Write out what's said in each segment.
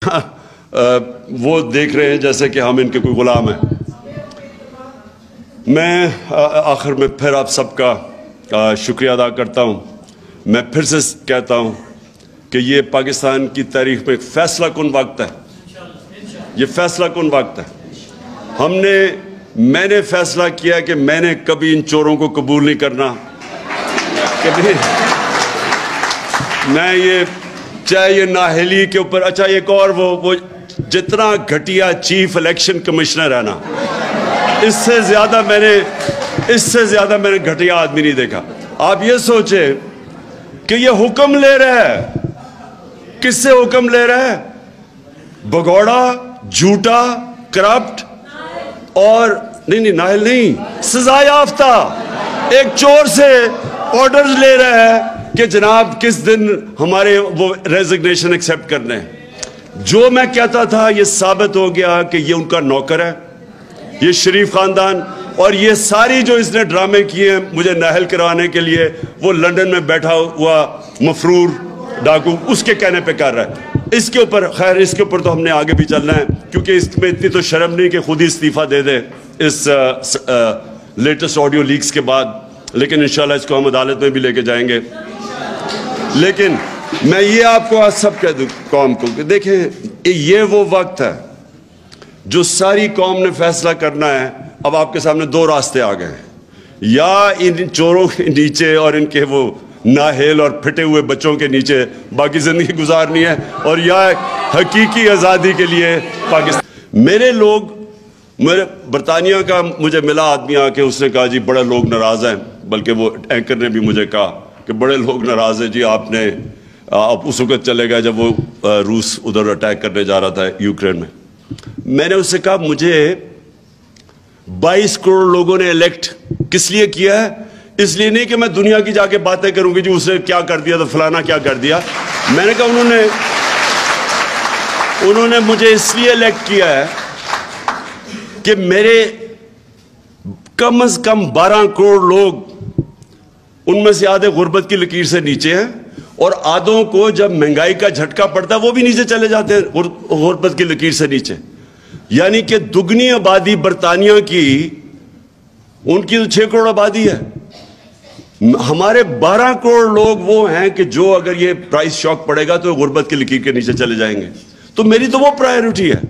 وہ دیکھ رہے ہیں جیسے کہ ہم ان کے کوئی غلام ہیں۔ میں آخر میں پھر آپ سب کا شکریہ ادا کرتا ہوں۔ میں پھر سے کہتا ہوں کہ یہ پاکستان کی تاریخ میں ایک فیصلہ کن وقت ہے، یہ فیصلہ کن وقت ہے۔ میں نے فیصلہ کیا کہ میں نے کبھی ان چوروں کو قبول نہیں کرنا، کبھی میں یہ چاہے یہ نااہلی کے اوپر، اچھا ایک اور وہ جتنا گھٹیا چیف الیکشن کمشنر ہے نا، اس سے زیادہ میں نے گھٹیا آدمی نہیں دیکھا۔ آپ یہ سوچیں کہ یہ حکم لے رہا ہے، کس سے حکم لے رہا ہے؟ بگوڑا، جھوٹا، کرپٹ اور نہیں نااہل نہیں، سزا یافتہ ایک چور سے آرڈرز لے رہا ہے کہ جناب کس دن ہمارے وہ ریزگنیشن ایکسیپٹ کرنے ہیں۔ جو میں کہتا تھا یہ ثابت ہو گیا کہ یہ ان کا نوکر ہے، یہ شریف خاندان، اور یہ ساری جو اس نے ڈرامے کیے ہیں مجھے نااہل کرانے کے لیے، وہ لندن میں بیٹھا ہوا مفرور ڈاکو اس کے کہنے پہ کر رہا ہے۔ اس کے اوپر تو ہم نے آگے بھی چلنا ہے، کیونکہ اس میں اتنی تو شرم نہیں کہ خود ہی استعفیٰ دے دے اس لیٹسٹ آڈیو لیکس کے بعد، لیکن انشاءاللہ اس کو ہم عدالت میں بھی لے کے جائیں گے۔ لیکن میں یہ آپ کو آج سب کہہ دوں قوم کو کہ دیکھیں یہ وہ وقت ہے جو ساری قوم نے فیصلہ کرنا ہے۔ اب آپ کے سامنے دو راستے آ گئے ہیں، یا ان چوروں کے نیچے اور ان کے وہ نااہل اور پھٹے ہوئے بچوں کے نیچے باقی زندگی گزارنی ہے، اور یا حقیقی آزادی کے لیے پاکستان۔ میرے برطانیہ کا مجھے ملا آدمی آ کے، اس نے کہا جی بڑے لوگ ناراض ہیں، بلکہ وہ اینکر نے بھی مجھے کہا کہ بڑے لوگ ناراض ہیں جی، آپ اس وقت چلے گئے جب وہ روس ادھر اٹیک کرنے جا رہا تھا یوکرین میں۔ میں نے اس سے کہا مجھے 22 کروڑ لوگوں نے الیکٹ کس لیے کیا ہے؟ اس لیے نہیں کہ میں دنیا کی جا کے باتیں کروں گی جی اس نے کیا کر دیا تو فلانا کیا کر دیا۔ میں نے کہا انہوں نے مجھے اس لیے الیکٹ کیا ہے کہ میرے کم از کم 12 کروڑ لوگ، ان میں سے آدھے غربت کی لکیر سے نیچے ہیں، اور آدھوں کو جب مہنگائی کا جھٹکا پڑتا ہے وہ بھی نیچے چلے جاتے ہیں غربت کی لکیر سے نیچے۔ یعنی کہ دگنی آبادی برطانیہ کی، ان کی تو 6 کروڑ آبادی ہے، ہمارے 12 کروڑ لوگ وہ ہیں کہ جو اگر یہ پرائس شاک پڑے گا تو غربت کی لکیر کے نیچے چلے جائیں گے۔ تو میری تو وہ پرائیورٹی ہے۔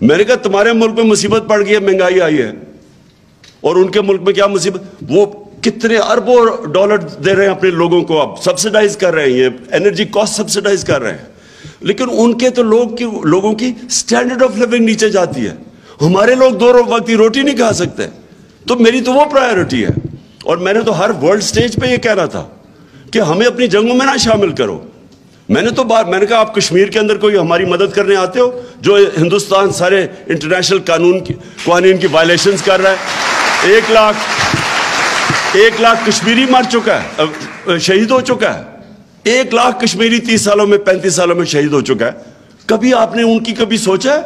میں نے کہا تمہارے ملک میں مصیبت پڑ گئی ہے، مہنگائی آئی ہے، اور ان کے ملک میں کیا مصیبت؟ وہ کتنے اربوں ڈالر دے رہے ہیں اپنے لوگوں کو، اب سبسیڈائز کر رہے ہیں، انرجی کاسٹ سبسیڈائز کر رہے ہیں، لیکن ان کے تو لوگوں کی سٹینڈرڈ آف لیونگ نیچے جاتی ہے۔ ہمارے لوگ 2 وقت کی روٹی نہیں کھا سکتے۔ تو میری تو وہ پرائیورٹی ہے، اور میں نے تو ہر ورلڈ سٹیج پہ یہ کہنا تھا کہ ہمیں اپنی جنگوں میں نہ شامل کرو۔ میں نے کہا آپ کشمیر کے اندر کوئی ہماری مدد کرنے آتے ہو؟ جو ہندوستان سارے انٹرنیشنل قوانین کی وائلیشنز کر رہا ہے۔ 1 لاکھ کشمیری مر چکا ہے، شہید ہو چکا ہے۔ 1 لاکھ کشمیری 30 سالوں میں 35 سالوں میں شہید ہو چکا ہے۔ کبھی آپ نے ان کی کبھی سوچا ہے؟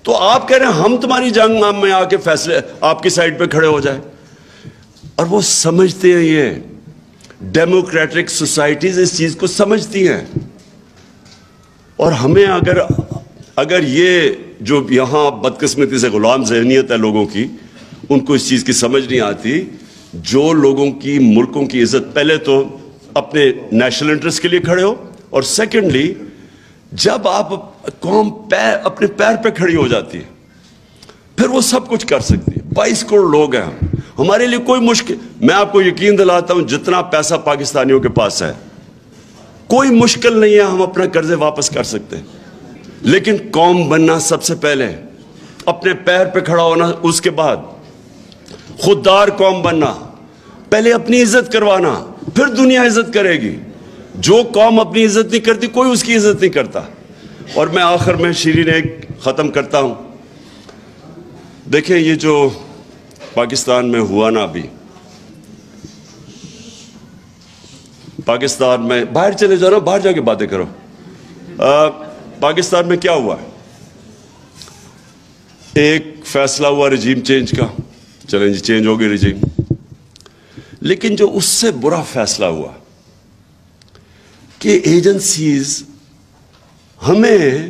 تو آپ کہہ رہے ہیں ہم تمہاری جنگ میں آ کے فیصلے آپ کی سائڈ پہ کھڑے ہو جائیں۔ اور وہ سمجھتے ہیں، یہ ڈیموکریٹک سوسائٹیز اس چیز کو سمجھتی ہیں، اور ہمیں اگر یہ جو یہاں بدقسمتی سے غلام ذہنیت ہے لوگوں کی، ان کو اس چیز کی سمجھ نہیں آتی۔ جو لوگوں کی ملکوں کی عزت، پہلے تو اپنے نیشنل انٹرسٹ کے لیے کھڑے ہو، اور سیکنڈلی جب آپ قوم اپنے پیر پہ کھڑی ہو جاتی ہے پھر وہ سب کچھ کر سکتی ہے۔ 22 کروڑ لوگ ہیں ہمارے لیے کوئی مشکل، میں آپ کو یقین دلاتا ہوں جتنا پیسہ پاکستانیوں کے پاس ہے کوئی مشکل نہیں ہے، ہم اپنا قرضے واپس کر سکتے ہیں، لیکن قوم بننا سب سے پہلے، اپنے پیر پہ کھڑا ہونا اس کے بعد، خوددار قوم بننا، پہلے اپنی عزت کروانا، پھر دنیا عزت کرے گی۔ جو قوم اپنی عزت نہیں کرتی کوئی اس کی عزت نہیں کرتا۔ اور میں آخر میں شیرین ایک ختم کرتا ہوں، دیکھیں یہ جو پاکستان میں ہوا نا، ابھی پاکستان میں، باہر چلے جاؤ نا، باہر جا کے باتیں کرو، پاکستان میں کیا ہوا ہے؟ ایک فیصلہ ہوا رجیم چینج کا، چلیں جی چینج ہو گئی رجیم، لیکن جو اس سے برا فیصلہ ہوا کہ ایجنسیز ہمیں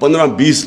15-20